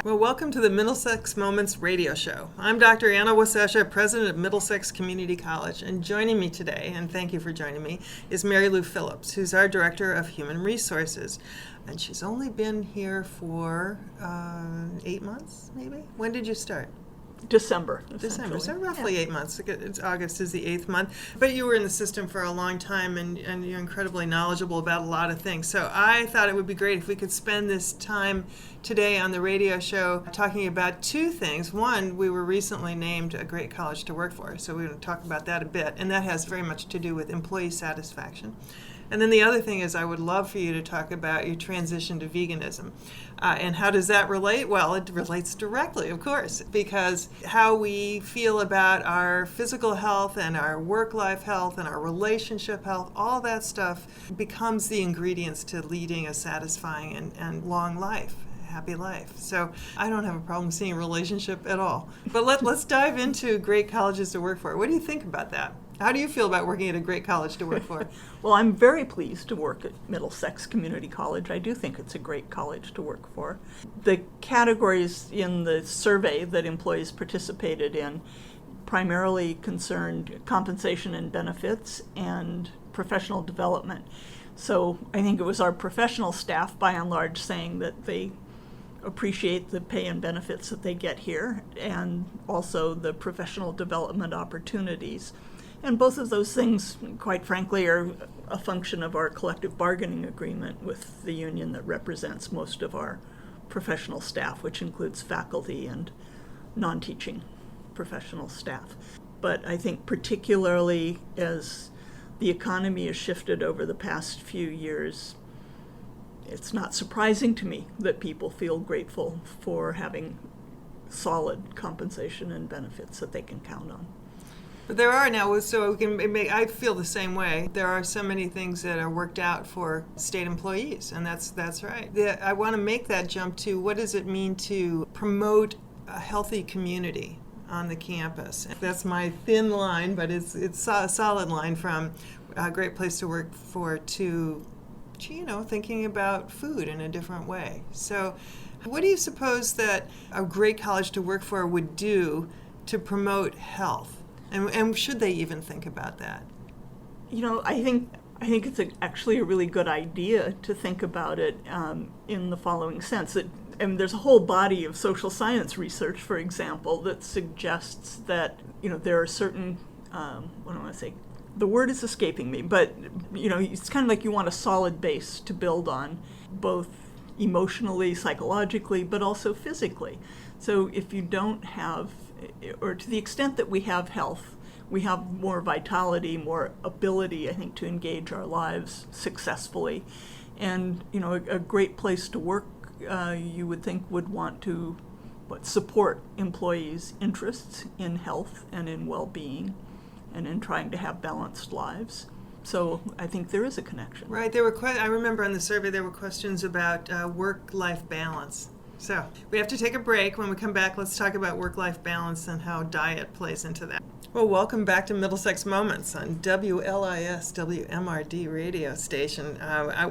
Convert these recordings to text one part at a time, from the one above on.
Well, welcome to the Middlesex Moments radio show. I'm Dr. Anna Wasesha, president of Middlesex Community College, and joining me today, and thank you for joining me, is Mary Lou Phillips, who's our director of human resources. And she's only been here for 8 months, maybe? When did you start? December, so roughly 8 months. August is the 8th month. But you were in the system for a long time, and you're incredibly knowledgeable about a lot of things. So I thought it would be great if we could spend this time today on the radio show talking about two things. One, we were recently named a great college to work for, so we're going to talk about that a bit, and that has very much to do with employee satisfaction. And then the other thing is I would love for you to talk about your transition to veganism. And how does that relate? Well, it relates directly, of course, because how we feel about our physical health and our work-life health and our relationship health, all that stuff becomes the ingredients to leading a satisfying and long life. Happy life. So I don't have a problem seeing a relationship at all. But let's dive into great colleges to work for. What do you think about that? How do you feel about working at a great college to work for? Well, I'm very pleased to work at Middlesex Community College. I do think it's a great college to work for. The categories in the survey that employees participated in primarily concerned compensation and benefits and professional development. So I think it was our professional staff, by and large, saying that they appreciate the pay and benefits that they get here and also the professional development opportunities. And both of those things, quite frankly, are a function of our collective bargaining agreement with the union that represents most of our professional staff, which includes faculty and non-teaching professional staff. But I think particularly as the economy has shifted over the past few years, it's not surprising to me that people feel grateful for having solid compensation and benefits that they can count on. But there are now, so we can I feel the same way. There are so many things that are worked out for state employees, and that's right. I want to make that jump to what does it mean to promote a healthy community on the campus. That's my thin line, but it's a solid line from a great place to work for to thinking about food in a different way. So what do you suppose that a great college to work for would do to promote health? And should they even think about that? I think it's actually a really good idea to think about it in the following sense. There's a whole body of social science research, for example, that suggests that there are certain what do I want to say? The word is escaping me, but it's kind of like you want a solid base to build on, both emotionally, psychologically, but also physically. So if you don't have, or to the extent that we have health, we have more vitality, more ability, I think, to engage our lives successfully. And a great place to work, you would think, would want to support employees' interests in health and in well-being and in trying to have balanced lives. So I think there is a connection. Right. I remember on the survey there were questions about work-life balance. So we have to take a break. When we come back, let's talk about work-life balance and how diet plays into that. Well, welcome back to Middlesex Moments on WLIS WMRD radio station.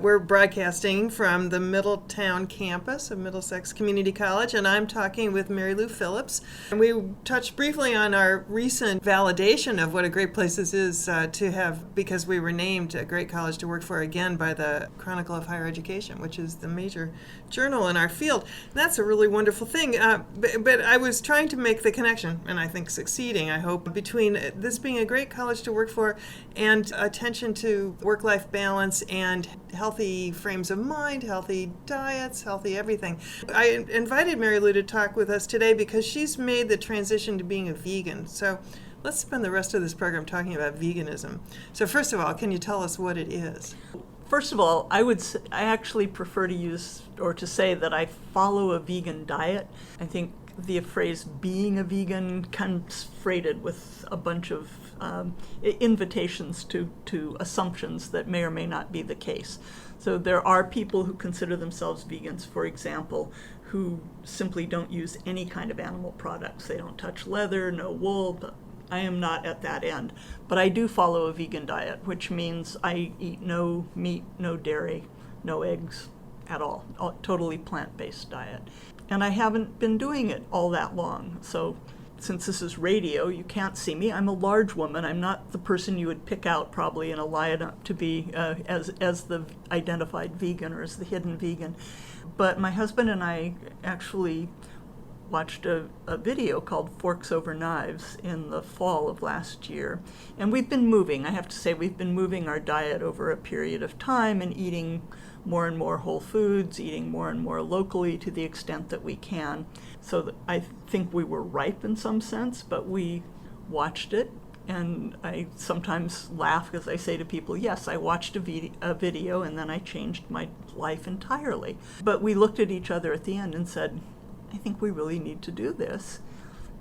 We're broadcasting from the Middletown campus of Middlesex Community College, and I'm talking with Mary Lou Phillips. And we touched briefly on our recent validation of what a great place this is to have, because we were named a great college to work for again by the Chronicle of Higher Education, which is the major journal in our field. And that's a really wonderful thing. But I was trying to make the connection, and I think succeeding, I hope, between this being a great college to work for and attention to work-life balance and healthy frames of mind, healthy diets, healthy everything. I invited Mary Lou to talk with us today because she's made the transition to being a vegan. So let's spend the rest of this program talking about veganism. So first of all, can you tell us what it is? First of all, I actually prefer to use or to say that I follow a vegan diet. I think the phrase being a vegan comes freighted with a bunch of invitations to assumptions that may or may not be the case. So there are people who consider themselves vegans, for example, who simply don't use any kind of animal products. They don't touch leather, no wool. But I am not at that end. But I do follow a vegan diet, which means I eat no meat, no dairy, no eggs at all. Totally plant-based diet. And I haven't been doing it all that long. So since this is radio, you can't see me. I'm a large woman. I'm not the person you would pick out probably in a lineup to be as the identified vegan or as the hidden vegan. But my husband and I actually watched a video called Forks Over Knives in the fall of last year. And we've been moving. I have to say, we've been moving our diet over a period of time and eating more and more whole foods, eating more and more locally to the extent that we can. So I think we were ripe in some sense, but we watched it. And I sometimes laugh because I say to people, yes, I watched a video and then I changed my life entirely. But we looked at each other at the end and said, I think we really need to do this.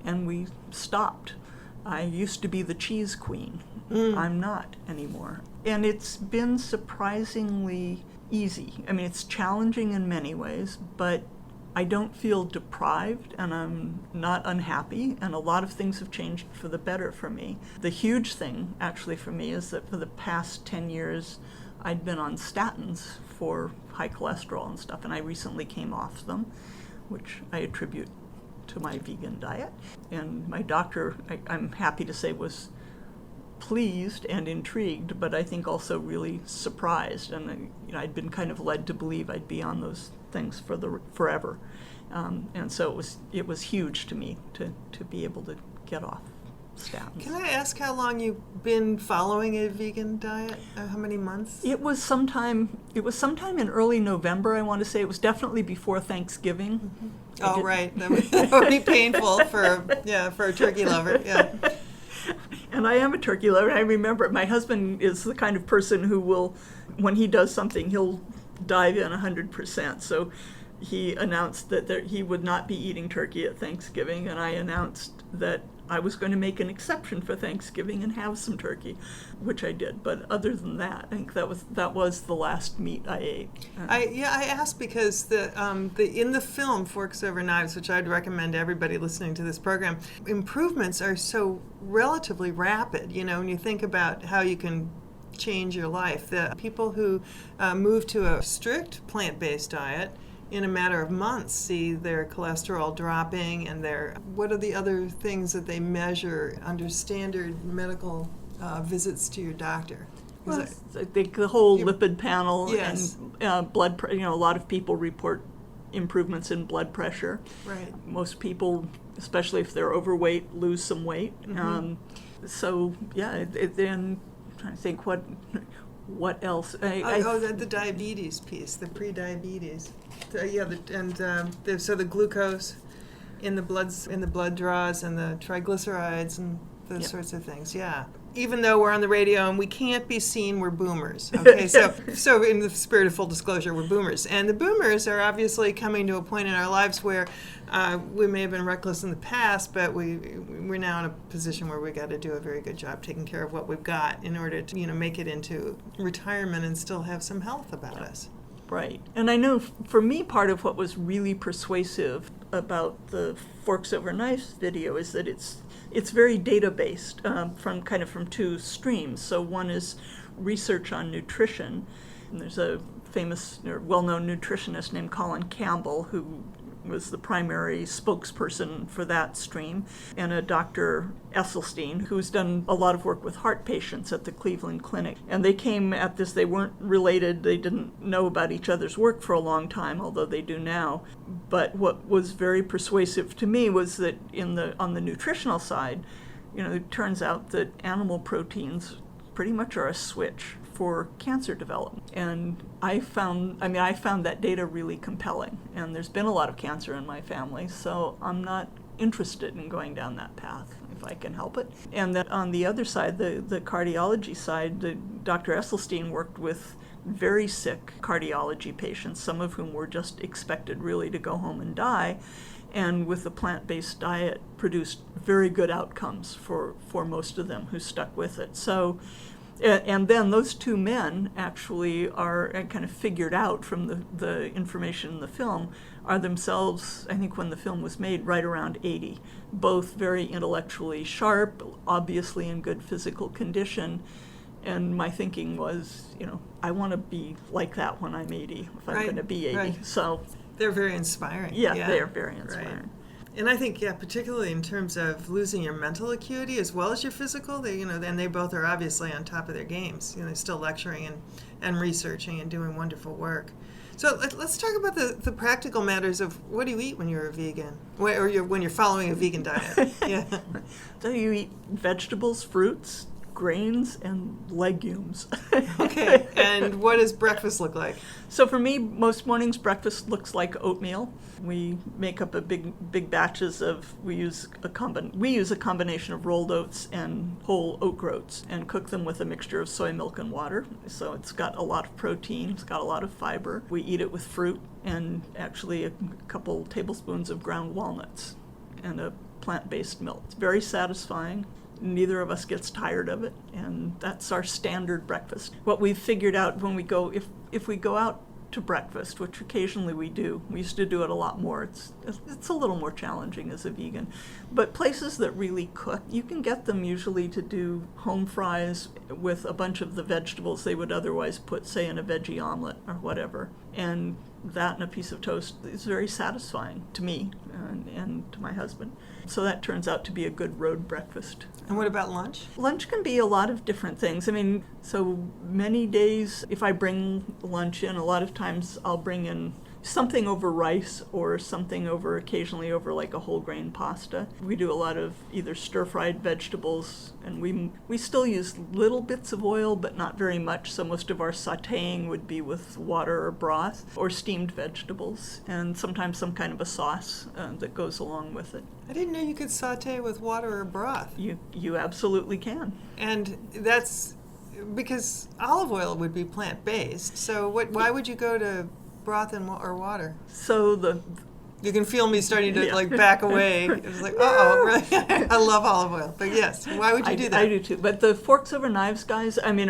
And we stopped. I used to be the cheese queen. I'm not anymore. And it's been surprisingly easy. I mean, it's challenging in many ways, but I don't feel deprived and I'm not unhappy, and a lot of things have changed for the better for me. The huge thing actually for me is that for the past 10 years I'd been on statins for high cholesterol and stuff, and I recently came off them, which I attribute to my vegan diet. And my doctor, I'm happy to say, was pleased and intrigued, but I think also really surprised. And I'd been kind of led to believe I'd be on those things for forever. And so it was huge to me to be able to get off statins. Can I ask how long you've been following a vegan diet? How many months? It was sometime in early November, I want to say. It was definitely before Thanksgiving. Mm-hmm. Oh, right. That would be painful for a turkey lover. Yeah. And I am a turkey lover. I remember my husband is the kind of person who will, when he does something, he'll dive in 100%. So he announced that he would not be eating turkey at Thanksgiving, and I announced that I was going to make an exception for Thanksgiving and have some turkey, which I did. But other than that, I think that was the last meat I ate. I asked because in the film Forks Over Knives, which I'd recommend to everybody listening to this program, improvements are so relatively rapid. When you think about how you can change your life, the people who move to a strict plant-based diet in a matter of months see their cholesterol dropping, and what are the other things that they measure under standard medical visits to your doctor? Well, I think the whole lipid panel, yes, and blood pressure. A lot of people report improvements in blood pressure. Right. Most people, especially if they're overweight, lose some weight. Mm-hmm. Then I'm trying to think what else. The diabetes piece, the pre-diabetes. So the glucose in the blood draws, and the triglycerides and those sorts of things. Yeah. Even though we're on the radio and we can't be seen, we're boomers. Okay, so in the spirit of full disclosure, we're boomers. And the boomers are obviously coming to a point in our lives where we may have been reckless in the past, but we're now in a position where we got to do a very good job taking care of what we've got in order to make it into retirement and still have some health about us. Right. And I know for me, part of what was really persuasive about the Forks Over Knives video is that it's very data-based from two streams. So one is research on nutrition. And there's a famous or well-known nutritionist named Colin Campbell who was the primary spokesperson for that stream, and a Dr. Esselstyn, who's done a lot of work with heart patients at the Cleveland Clinic. And they came at this, they weren't related, they didn't know about each other's work for a long time, although they do now. But what was very persuasive to me was that on the nutritional side, it turns out that animal proteins pretty much are a switch for cancer development. And I found that data really compelling. And there's been a lot of cancer in my family, so I'm not interested in going down that path if I can help it. And that on the other side, the cardiology side, Dr. Esselstyn worked with very sick cardiology patients, some of whom were just expected really to go home and die, and with a plant-based diet produced very good outcomes for most of them who stuck with it. So. And then those two men actually are kind of figured out from the information in the film, are themselves, I think when the film was made, right around 80. Both very intellectually sharp, obviously in good physical condition. And my thinking was, I want to be like that when I'm 80, if I'm going to be 80. Right. So They're very inspiring. Yeah, they're very inspiring. Right. And I think, particularly in terms of losing your mental acuity as well as your physical, and they both are obviously on top of their games. They're still lecturing and researching and doing wonderful work. So let's talk about the practical matters of what do you eat when you're a vegan, or when you're following a vegan diet. Yeah. So you eat vegetables, fruits, grains, and legumes. Okay. And what does breakfast look like? So for me, most mornings breakfast looks like oatmeal. We make up a big batches of. We use a combination of rolled oats and whole oat groats, and cook them with a mixture of soy milk and water. So it's got a lot of protein. It's got a lot of fiber. We eat it with fruit and actually a couple tablespoons of ground walnuts and a plant-based milk. It's very satisfying. Neither of us gets tired of it, and that's our standard breakfast. What we've figured out when we go, if we go out to breakfast, which occasionally we do, we used to do it a lot more, it's a little more challenging as a vegan, but places that really cook, you can get them usually to do home fries with a bunch of the vegetables they would otherwise put, say, in a veggie omelet or whatever, and that and a piece of toast is very satisfying to me and to my husband. So that turns out to be a good road breakfast. And what about lunch? Lunch can be a lot of different things. I mean, so many days, if I bring lunch in, a lot of times I'll bring in something over rice or something occasionally over like a whole grain pasta. We do a lot of either stir-fried vegetables, and we still use little bits of oil, but not very much, so most of our sautéing would be with water or broth, or steamed vegetables, and sometimes some kind of a sauce that goes along with it. I didn't know you could sauté with water or broth. You absolutely can. And that's because olive oil would be plant-based, so why would you go to broth or water? So you can feel me starting to back away. It's like, really? I love olive oil, but yes, why would you do that? I do too. But the forks over knives guys, I mean,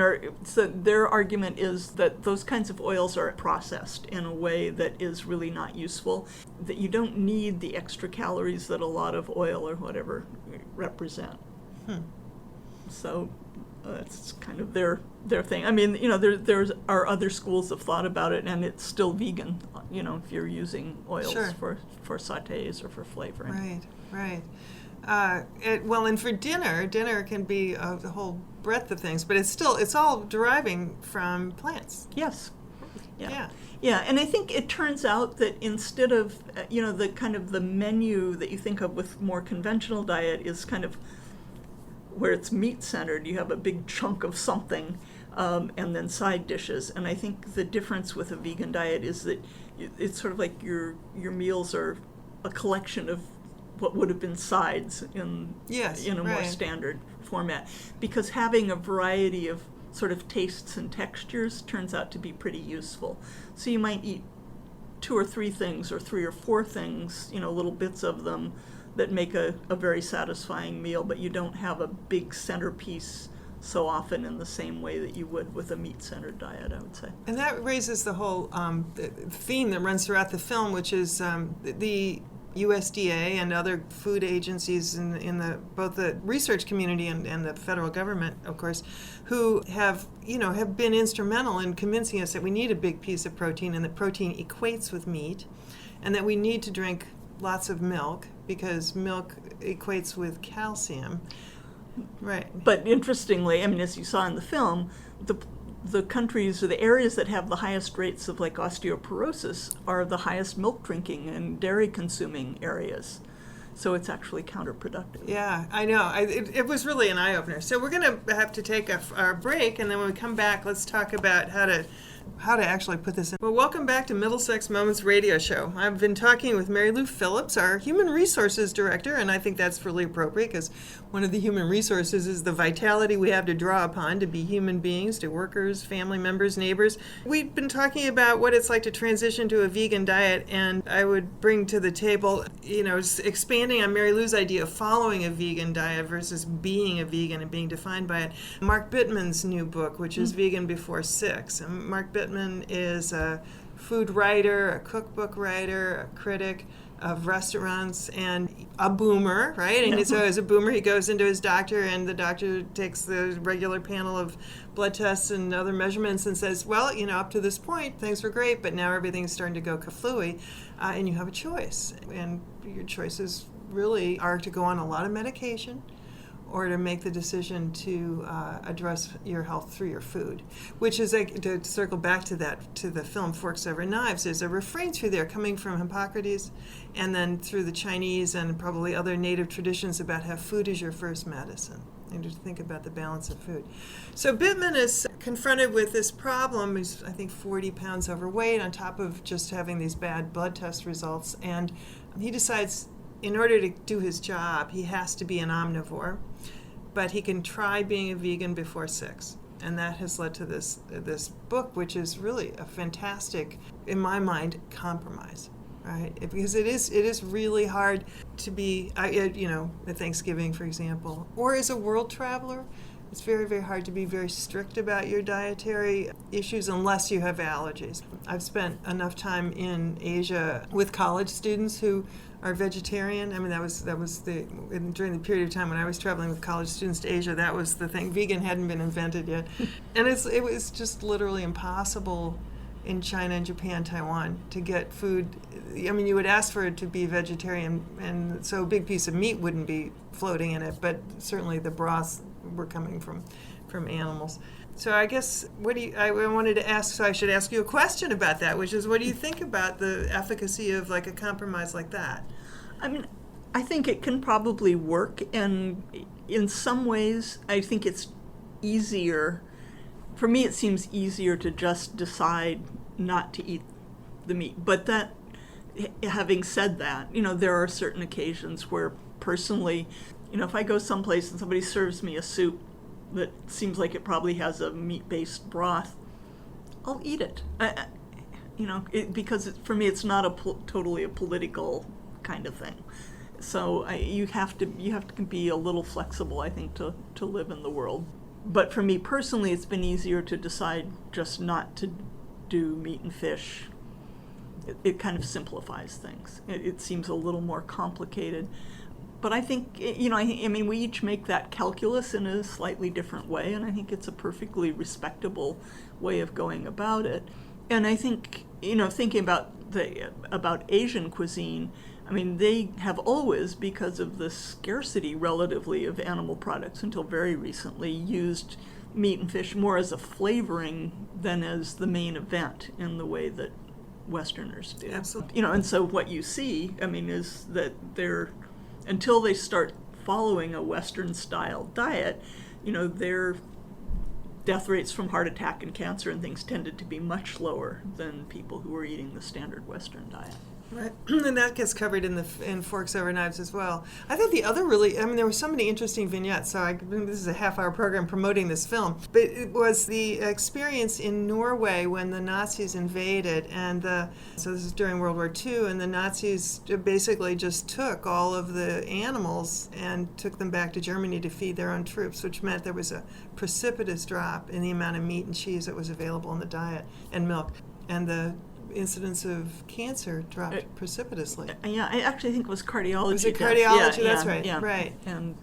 their argument is that those kinds of oils are processed in a way that is really not useful. That you don't need the extra calories that a lot of oil or whatever represent. So that's kind of their thing. I mean, there are other schools of thought about it, and it's still vegan, if you're using oils for sautés or for flavoring. Right. And for dinner can be a whole breadth of things, but it's all deriving from plants. Yes. Yeah, and I think it turns out that instead of, the kind of the menu that you think of with more conventional diet is kind of where it's meat-centered. You have a big chunk of something, and then side dishes. And I think the difference with a vegan diet is that it's sort of like your meals are a collection of what would have been sides in a more standard format. Because having a variety of sort of tastes and textures turns out to be pretty useful. So you might eat 2 or 3 things, or 3 or 4 things, little bits of them, that make a very satisfying meal, but you don't have a big centerpiece so often in the same way that you would with a meat-centered diet, I would say. And that raises the whole theme that runs throughout the film, which is the USDA and other food agencies in both the research community and the federal government, of course, who have been instrumental in convincing us that we need a big piece of protein and that protein equates with meat, and that we need to drink lots of milk because milk equates with calcium. Right. But interestingly, I mean, as you saw in the film, the countries or the areas that have the highest rates of like osteoporosis are the highest milk drinking and dairy consuming areas. So it's actually counterproductive. Yeah, I know. It was really an eye-opener. So we're going to have to take our break, and then when we come back, let's talk about how to actually put this in. Well, welcome back to Middlesex Moments Radio Show. I've been talking with Mary Lou Phillips, our Human Resources Director, and I think that's really appropriate because one of the human resources is the vitality we have to draw upon to be human beings, to workers, family members, neighbors. We've been talking about what it's like to transition to a vegan diet, and I would bring to the table, expanding on Mary Lou's idea of following a vegan diet versus being a vegan and being defined by it. Mark Bittman's new book, which is Vegan Before 6. And Mark Bittman is a food writer, a cookbook writer, a critic, of restaurants, and a boomer, right? And so as a boomer, he goes into his doctor, and the doctor takes the regular panel of blood tests and other measurements and says, well, up to this point, things were great, but now everything's starting to go kaflooey, and you have a choice. And your choices really are to go on a lot of medication or to make the decision to address your health through your food, which is, to circle back to the film Forks Over Knives, there's a refrain through there coming from Hippocrates and then through the Chinese and probably other native traditions about how food is your first medicine, and to think about the balance of food. So Bittman is confronted with this problem. He's, I think, 40 pounds overweight on top of just having these bad blood test results, and he decides in order to do his job, he has to be an omnivore, but he can try being a vegan before 6. And that has led to this book, which is really a fantastic, in my mind, compromise, right? Because it is really hard to be, at Thanksgiving, for example, or as a world traveler, it's very, very hard to be very strict about your dietary issues unless you have allergies. I've spent enough time in Asia with college students who are vegetarian. I mean, that was during the period of time when I was traveling with college students to Asia, that was the thing. Vegan hadn't been invented yet. And it was just literally impossible in China and Japan, Taiwan, to get food. I mean, you would ask for it to be vegetarian, and so a big piece of meat wouldn't be floating in it, but certainly the broths were coming from animals. So I guess, I wanted to ask, so I should ask you a question about that, which is, what do you think about the efficacy of like a compromise like that? I mean, I think it can probably work, and in some ways, I think it's easier. For me, it seems easier to just decide not to eat the meat. But that, having said that, there are certain occasions where personally, if I go someplace and somebody serves me a soup that seems like it probably has a meat-based broth, I'll eat it. Because for me, it's not totally a political kind of thing. So you have to be a little flexible, I think, to live in the world. But for me personally, it's been easier to decide just not to do meat and fish. It kind of simplifies things. It seems a little more complicated. But I think, I mean, we each make that calculus in a slightly different way, and I think it's a perfectly respectable way of going about it. And I think, thinking about Asian cuisine, I mean, they have always, because of the scarcity relatively of animal products until very recently, used meat and fish more as a flavoring than as the main event in the way that Westerners do. Absolutely. And so what you see, I mean, is that until they start following a Western-style diet, their death rates from heart attack and cancer and things tended to be much lower than people who were eating the standard Western diet. Right, and that gets covered in Forks Over Knives as well. I think the other there were so many interesting vignettes, so this is a half-hour program promoting this film, but it was the experience in Norway when the Nazis invaded, and so this is during World War II, and the Nazis basically just took all of the animals and took them back to Germany to feed their own troops, which meant there was a precipitous drop in the amount of meat and cheese that was available in the diet, and milk, and the incidence of cancer dropped precipitously. Yeah, I actually think it was cardiology. Was it cardiology? Yeah, that's right. Yeah. Right. And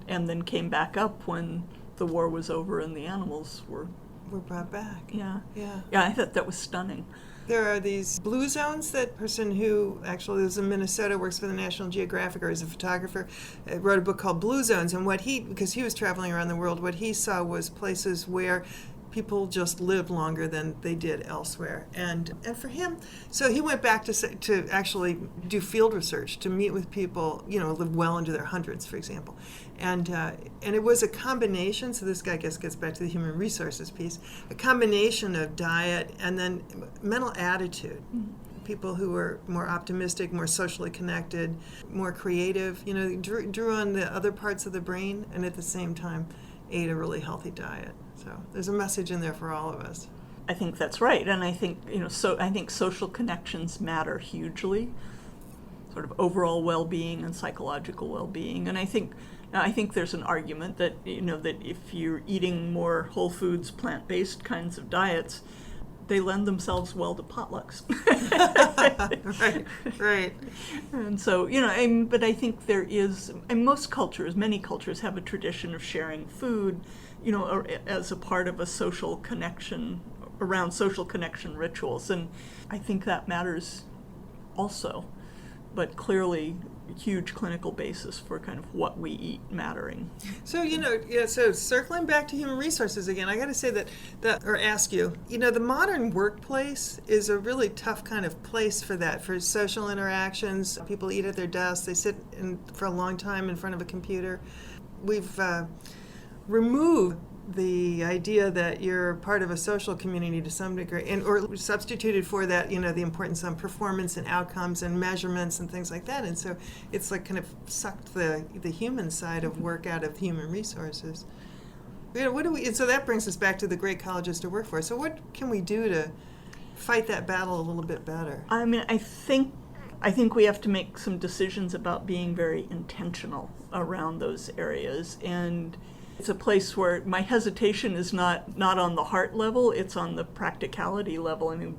then came back up when the war was over and the animals were brought back. Yeah. Yeah. Yeah, I thought that was stunning. There are these blue zones. That person who actually lives in Minnesota, works for the National Geographic, or is a photographer, wrote a book called Blue Zones. And because he was traveling around the world, what he saw was places where people just lived longer than they did elsewhere, and for him, so he went back to actually do field research, to meet with people, live well into their hundreds, for example, and it was a combination. So this guy, I guess, gets back to the human resources piece, a combination of diet and then mental attitude. Mm-hmm. People who were more optimistic, more socially connected, more creative, drew on the other parts of the brain, and at the same time ate a really healthy diet. So there's a message in there for all of us. I think that's right, and I think I think social connections matter hugely, sort of overall well-being and psychological well-being. And I think there's an argument that that if you're eating more whole foods, plant-based kinds of diets, they lend themselves well to potlucks. Right. And so, but I think there is, and most cultures, many cultures have a tradition of sharing food, as a part of a social connection, around social connection rituals. And I think that matters also, but clearly a huge clinical basis for kind of what we eat mattering. So, so circling back to human resources again, I got to say or ask you, the modern workplace is a really tough kind of place for that, for social interactions. People eat at their desks, they sit for a long time in front of a computer. We've removed the idea that you're part of a social community to some degree, or substituted for that, the importance on performance and outcomes and measurements and things like that. And so it's like kind of sucked the human side of work out of human resources. And so that brings us back to the great colleges to work for. So what can we do to fight that battle a little bit better? I mean, I think we have to make some decisions about being very intentional around those areas. And it's a place where my hesitation is not on the heart level, it's on the practicality level. I mean,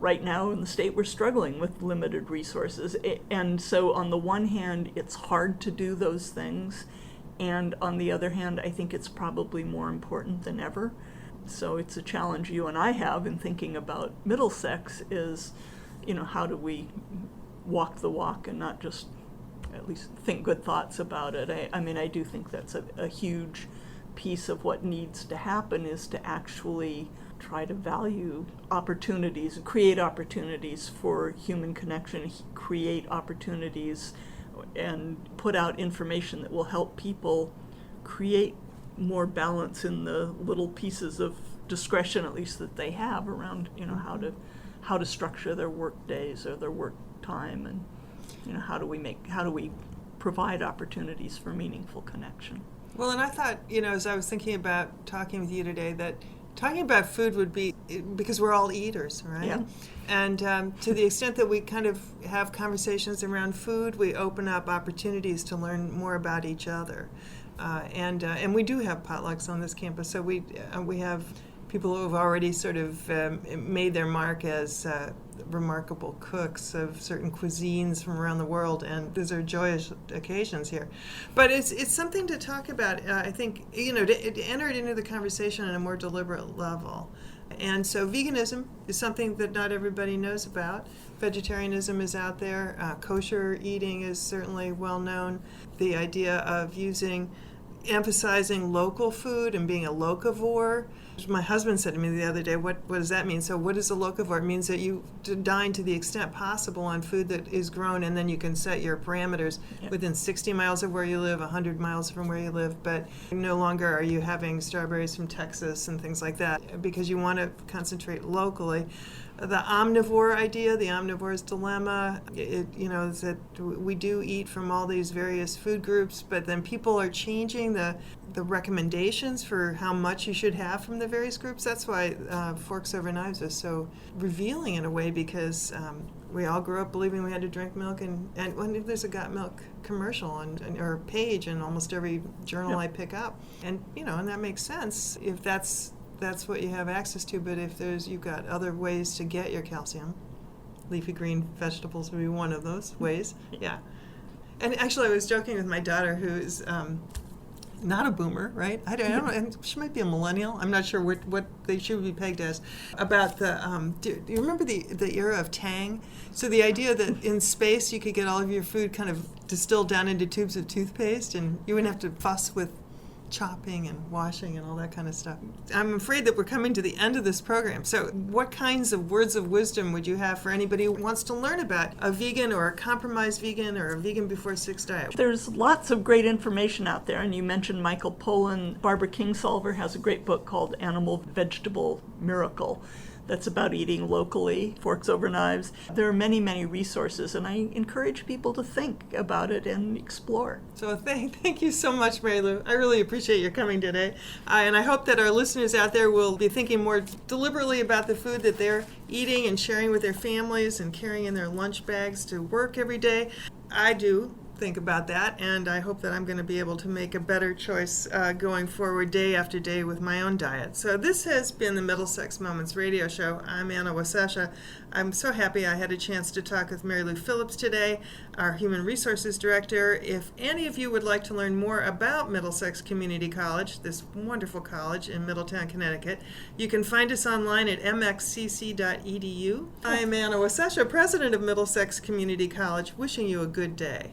right now in the state we're struggling with limited resources. And so on the one hand, it's hard to do those things. And on the other hand, I think it's probably more important than ever. So it's a challenge you and I have in thinking about Middlesex is, how do we walk the walk and not just at least think good thoughts about it. I do think that's a huge piece of what needs to happen, is to actually try to value opportunities and create opportunities for human connection, create opportunities and put out information that will help people create more balance in the little pieces of discretion, at least that they have around, how to structure their work days or their work time, and how do we provide opportunities for meaningful connection. Well, and I thought, as I was thinking about talking with you today, that talking about food would be, because we're all eaters, right? Yeah. And to the extent that we kind of have conversations around food, we open up opportunities to learn more about each other. And we do have potlucks on this campus, so we have people who have already sort of made their mark as remarkable cooks of certain cuisines from around the world, and these are joyous occasions here. But it's something to talk about, I think, to enter it into the conversation on a more deliberate level. And so veganism is something that not everybody knows about. Vegetarianism is out there. Kosher eating is certainly well known. The idea of emphasizing local food and being a locavore. My husband said to me the other day, what does that mean? So what is a locavore? It means that you dine to the extent possible on food that is grown, and then you can set your parameters within 60 miles of where you live, 100 miles from where you live, but no longer are you having strawberries from Texas and things like that, because you want to concentrate locally. The omnivore idea, the omnivore's dilemma, is that we do eat from all these various food groups, but then people are changing the recommendations for how much you should have from the various groups. That's why Forks Over Knives is so revealing in a way, because we all grew up believing we had to drink milk, and when there's a Got Milk commercial or page in almost every journal I pick up, and and that makes sense if that's what you have access to. But if you've got other ways to get your calcium, leafy green vegetables would be one of those ways. Yeah. And actually, I was joking with my daughter, who's not a boomer, right? I don't know, and she might be a millennial. I'm not sure what she would be pegged as. About the, do you remember the era of Tang? So the idea that in space you could get all of your food kind of distilled down into tubes of toothpaste, and you wouldn't have to fuss with chopping and washing and all that kind of stuff. I'm afraid that we're coming to the end of this program. So what kinds of words of wisdom would you have for anybody who wants to learn about a vegan or a compromised vegan or a vegan before six diet? There's lots of great information out there, and you mentioned Michael Pollan. Barbara Kingsolver has a great book called Animal Vegetable Miracle that's about eating locally, Forks Over Knives. There are many, many resources, and I encourage people to think about it and explore. So thank you so much, Mary Lou. I really appreciate your coming today. And I hope that our listeners out there will be thinking more deliberately about the food that they're eating and sharing with their families and carrying in their lunch bags to work every day. I do think about that, and I hope that I'm going to be able to make a better choice going forward day after day with my own diet. So this has been the Middlesex Moments radio show. I'm Anna Wasesha. I'm so happy I had a chance to talk with Mary Lou Phillips today, our Human Resources Director. If any of you would like to learn more about Middlesex Community College, this wonderful college in Middletown, Connecticut, you can find us online at MxCC.edu. I'm Anna Wasesha, President of Middlesex Community College, wishing you a good day.